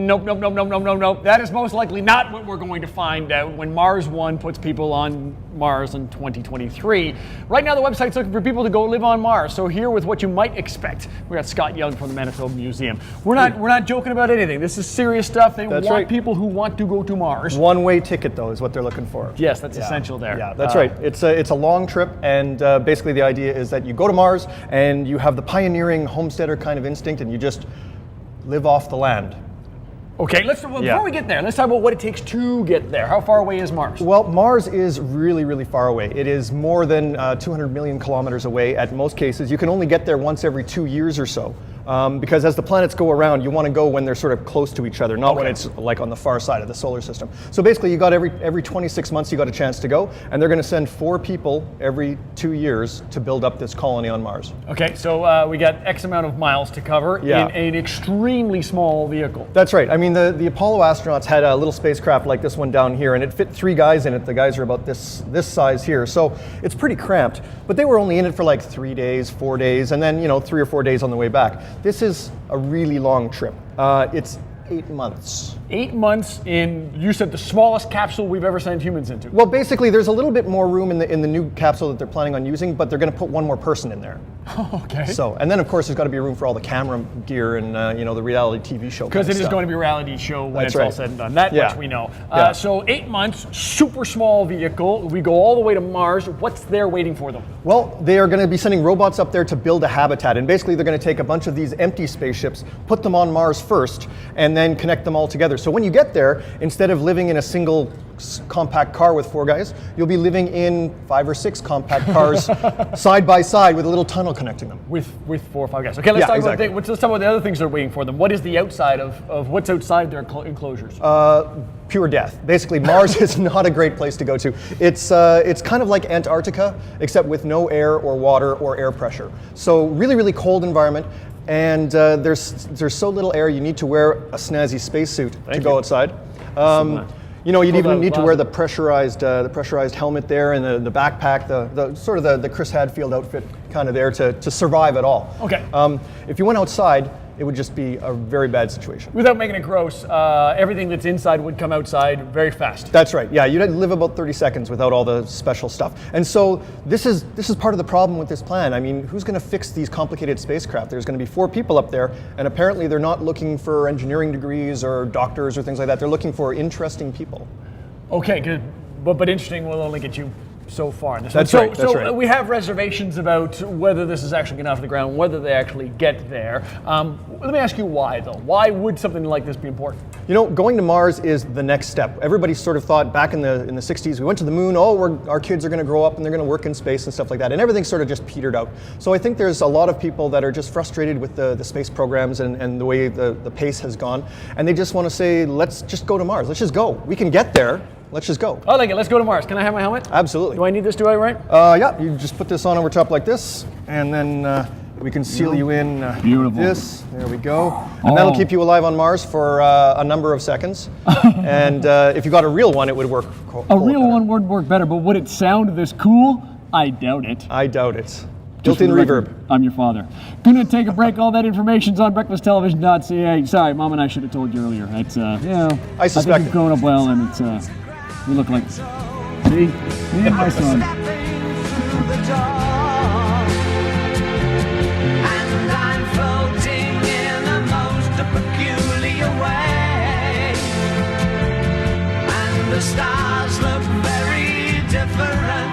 Nope. That is most likely not what we're going to find out when Mars One puts people on Mars in 2023. Right now, the website's looking for people to go live on Mars. So here with what you might expect, we got Scott Young from the Manitoba Museum. We're not joking about anything. This is serious stuff. They want people who want to go to Mars. One-way ticket, though, is what they're looking for. Yes, that's essential there. Yeah, that's right. It's a long trip, and basically the idea is that you go to Mars and you have the pioneering homesteader kind of instinct, and you just live off the land. Okay, before we get there, let's talk about what it takes to get there. How far away is Mars? Well, Mars is really, really far away. It is more than 200 million kilometers away at most cases. You can only get there once every 2 years or so. Because as the planets go around, you want to go when they're sort of close to each other, not when it's like on the far side of the solar system. So basically, you got every 26 months, you got a chance to go, and they're going to send 4 people every 2 years to build up this colony on Mars. Okay, so we got X amount of miles to cover in an extremely small vehicle. That's right. I mean, the Apollo astronauts had a little spacecraft like this one down here, and it fit 3 guys in it. The guys are about this size here, so it's pretty cramped. But they were only in it for like 3 days, 4 days, and then 3 or 4 days on the way back. This is a really long trip. It's 8 months. 8 months in, you said, the smallest capsule we've ever sent humans into. Well, basically, there's a little bit more room in the new capsule that they're planning on using, but they're going to put 1 more person in there. Okay. So, and then of course there's got to be room for all the camera gear and the reality TV show. Because it is going to be a reality show when it's all said and done. That much we know. So 8 months, super small vehicle. We go all the way to Mars. What's there waiting for them? Well, they are going to be sending robots up there to build a habitat, and basically they're going to take a bunch of these empty spaceships, put them on Mars first, and then connect them all together. So when you get there, instead of living in a single compact car with 4 guys, you'll be living in 5 or 6 compact cars side by side with a little tunnel connecting them. With 4 or 5 guys. Okay, let's talk about the other things that are waiting for them. What is the outside of what's outside their enclosures? Pure death. Basically, Mars is not a great place to go to. It's kind of like Antarctica, except with no air or water or air pressure. So really, really cold environment. And there's so little air, you need to wear a snazzy spacesuit to go outside. You'd even need to wear the pressurized helmet there and the backpack, the sort of the Chris Hadfield outfit kind of there to survive at all. Okay. If you went outside, it would just be a very bad situation. Without making it gross, everything that's inside would come outside very fast. That's right. Yeah, you'd live about 30 seconds without all the special stuff. And so this is part of the problem with this plan. I mean, who's going to fix these complicated spacecraft? There's going to be 4 people up there, and apparently they're not looking for engineering degrees or doctors or things like that. They're looking for interesting people. Okay, good. But interesting will only get you so far. That's right. We have reservations about whether this is actually getting off the ground, whether they actually get there. Let me ask you why, though. Why would something like this be important? Going to Mars is the next step. Everybody sort of thought back in the 60s, we went to the moon, our kids are going to grow up and they're going to work in space and stuff like that. And everything sort of just petered out. So I think there's a lot of people that are just frustrated with the space programs and the way the pace has gone. And they just want to say, let's just go to Mars. Let's just go. We can get there. Let's just go. I like it. Let's go to Mars. Can I have my helmet? Absolutely. Do I need this? Do I, right? Yeah, you just put this on over top like this, and then we can seal you in Beautiful. This. There we go. And that'll keep you alive on Mars for a number of seconds. And if you got a real one, it would work. A real one would work better, but would it sound this cool? I doubt it. I doubt it. Built-in reverb. I'm your father. Gonna take a break. All that information's on breakfasttelevision.ca. Sorry, Mom and I should have told you earlier. It's I suspect think you've grown up well, and it's we look like me and my son. And I'm floating in a most peculiar way, and the stars look very different.